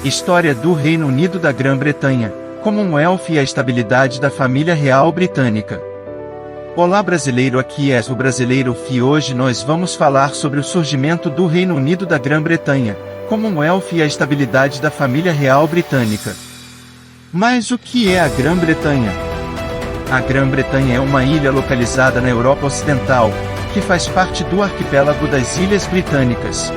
História do Reino Unido da Grã-Bretanha, Commonwealth e a estabilidade da família real britânica. Olá brasileiro, aqui é o Brasileiro e hoje nós vamos falar sobre o surgimento do Reino Unido da Grã-Bretanha, Commonwealth e a estabilidade da família real britânica. Mas o que é a Grã-Bretanha? A Grã-Bretanha é uma ilha localizada na Europa Ocidental, que faz parte do arquipélago das Ilhas Britânicas.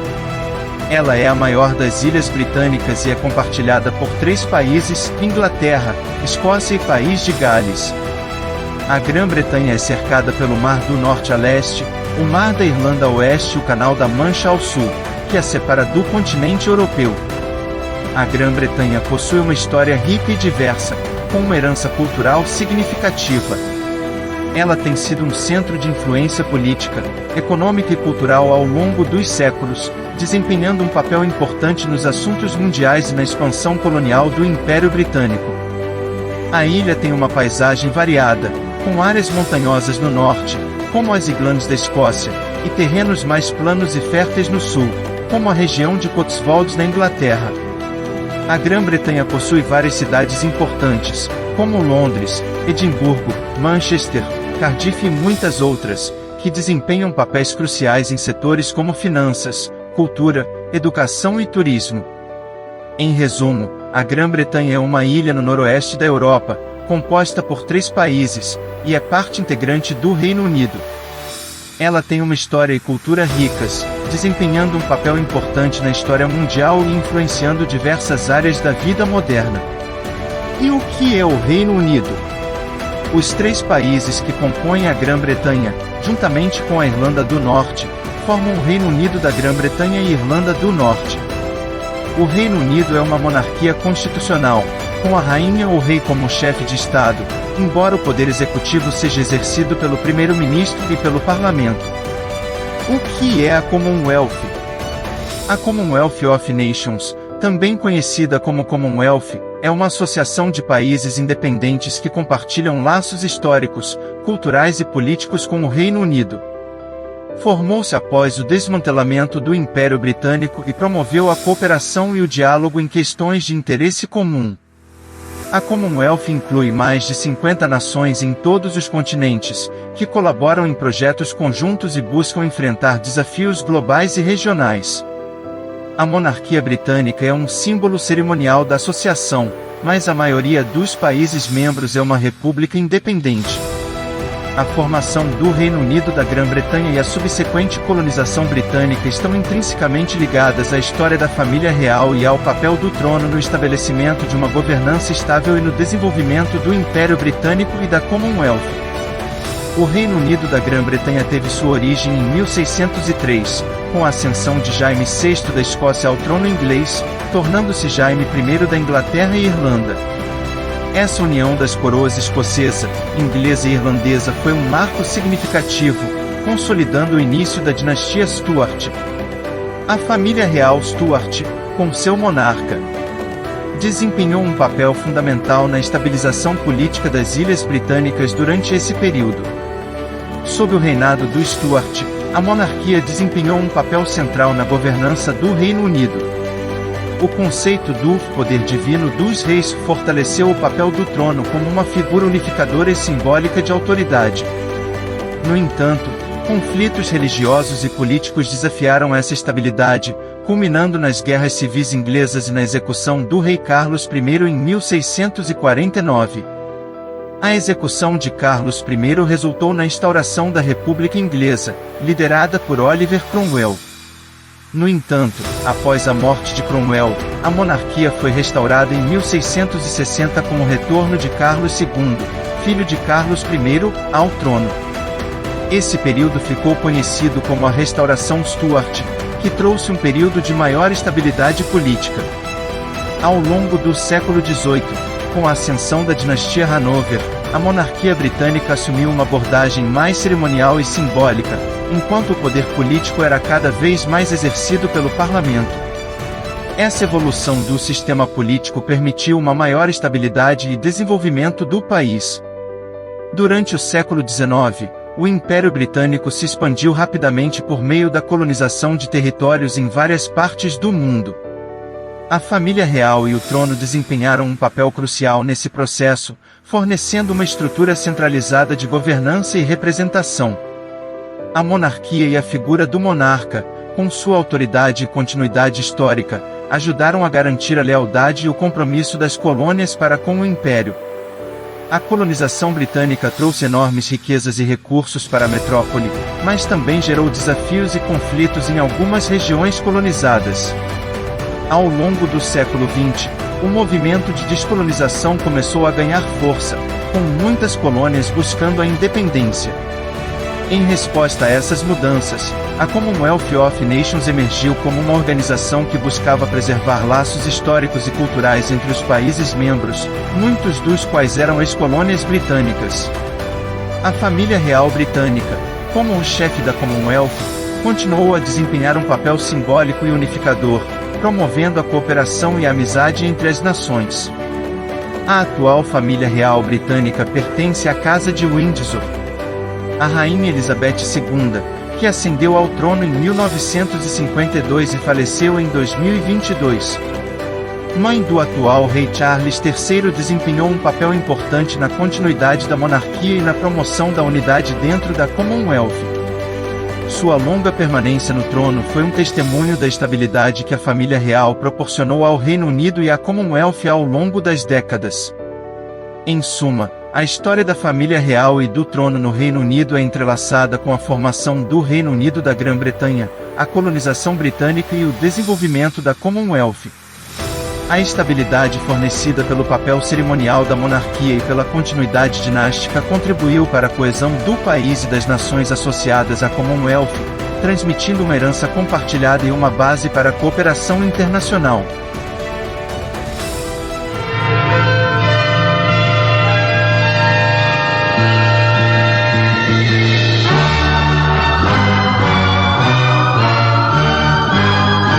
Ela é a maior das Ilhas Britânicas e é compartilhada por 3 países: Inglaterra, Escócia e País de Gales. A Grã-Bretanha é cercada pelo Mar do Norte a leste, o Mar da Irlanda a oeste e o Canal da Mancha ao sul, que a separa do continente europeu. A Grã-Bretanha possui uma história rica e diversa, com uma herança cultural significativa. Ela tem sido um centro de influência política, econômica e cultural ao longo dos séculos, desempenhando um papel importante nos assuntos mundiais e na expansão colonial do Império Britânico. A ilha tem uma paisagem variada, com áreas montanhosas no norte, como as Highlands da Escócia, e terrenos mais planos e férteis no sul, como a região de Cotswolds na Inglaterra. A Grã-Bretanha possui várias cidades importantes, como Londres, Edimburgo, Manchester, Cardiff e muitas outras, que desempenham papéis cruciais em setores como finanças, cultura, educação e turismo. Em resumo, a Grã-Bretanha é uma ilha no noroeste da Europa, composta por 3 países, e é parte integrante do Reino Unido. Ela tem uma história e cultura ricas, desempenhando um papel importante na história mundial e influenciando diversas áreas da vida moderna. E o que é o Reino Unido? Os 3 países que compõem a Grã-Bretanha, juntamente com a Irlanda do Norte, formam o Reino Unido da Grã-Bretanha e Irlanda do Norte. O Reino Unido é uma monarquia constitucional, com a rainha ou rei como chefe de Estado, embora o poder executivo seja exercido pelo primeiro-ministro e pelo parlamento. O que é a Commonwealth? A Commonwealth of Nations, também conhecida como Commonwealth, é uma associação de países independentes que compartilham laços históricos, culturais e políticos com o Reino Unido. Formou-se após o desmantelamento do Império Britânico e promoveu a cooperação e o diálogo em questões de interesse comum. A Commonwealth inclui mais de 50 nações em todos os continentes, que colaboram em projetos conjuntos e buscam enfrentar desafios globais e regionais. A monarquia britânica é um símbolo cerimonial da associação, mas a maioria dos países membros é uma república independente. A formação do Reino Unido da Grã-Bretanha e a subsequente colonização britânica estão intrinsecamente ligadas à história da família real e ao papel do trono no estabelecimento de uma governança estável e no desenvolvimento do Império Britânico e da Commonwealth. O Reino Unido da Grã-Bretanha teve sua origem em 1603, com a ascensão de Jaime VI da Escócia ao trono inglês, tornando-se Jaime I da Inglaterra e Irlanda. Essa união das coroas escocesa, inglesa e irlandesa foi um marco significativo, consolidando o início da dinastia Stuart. A família real Stuart, com seu monarca, desempenhou um papel fundamental na estabilização política das Ilhas Britânicas durante esse período. Sob o reinado do Stuart, a monarquia desempenhou um papel central na governança do Reino Unido. O conceito do poder divino dos reis fortaleceu o papel do trono como uma figura unificadora e simbólica de autoridade. No entanto, conflitos religiosos e políticos desafiaram essa estabilidade, culminando nas guerras civis inglesas e na execução do rei Carlos I em 1649. A execução de Carlos I resultou na instauração da República Inglesa, liderada por Oliver Cromwell. No entanto, após a morte de Cromwell, a monarquia foi restaurada em 1660 com o retorno de Carlos II, filho de Carlos I, ao trono. Esse período ficou conhecido como a Restauração Stuart, que trouxe um período de maior estabilidade política. Ao longo do século XVIII, com a ascensão da dinastia Hanover, a monarquia britânica assumiu uma abordagem mais cerimonial e simbólica, enquanto o poder político era cada vez mais exercido pelo parlamento. Essa evolução do sistema político permitiu uma maior estabilidade e desenvolvimento do país. Durante o século XIX, o Império Britânico se expandiu rapidamente por meio da colonização de territórios em várias partes do mundo. A família real e o trono desempenharam um papel crucial nesse processo, fornecendo uma estrutura centralizada de governança e representação. A monarquia e a figura do monarca, com sua autoridade e continuidade histórica, ajudaram a garantir a lealdade e o compromisso das colônias para com o império. A colonização britânica trouxe enormes riquezas e recursos para a metrópole, mas também gerou desafios e conflitos em algumas regiões colonizadas. Ao longo do século XX, o movimento de descolonização começou a ganhar força, com muitas colônias buscando a independência. Em resposta a essas mudanças, a Commonwealth of Nations emergiu como uma organização que buscava preservar laços históricos e culturais entre os países membros, muitos dos quais eram ex-colônias britânicas. A família real britânica, como o chefe da Commonwealth, continuou a desempenhar um papel simbólico e unificador, promovendo a cooperação e a amizade entre as nações. A atual família real britânica pertence à Casa de Windsor. A Rainha Elizabeth II, que ascendeu ao trono em 1952 e faleceu em 2022. Mãe do atual rei Charles III, desempenhou um papel importante na continuidade da monarquia e na promoção da unidade dentro da Commonwealth. Sua longa permanência no trono foi um testemunho da estabilidade que a família real proporcionou ao Reino Unido e à Commonwealth ao longo das décadas. Em suma, a história da família real e do trono no Reino Unido é entrelaçada com a formação do Reino Unido da Grã-Bretanha, a colonização britânica e o desenvolvimento da Commonwealth. A estabilidade fornecida pelo papel cerimonial da monarquia e pela continuidade dinástica contribuiu para a coesão do país e das nações associadas à Commonwealth, transmitindo uma herança compartilhada e uma base para a cooperação internacional.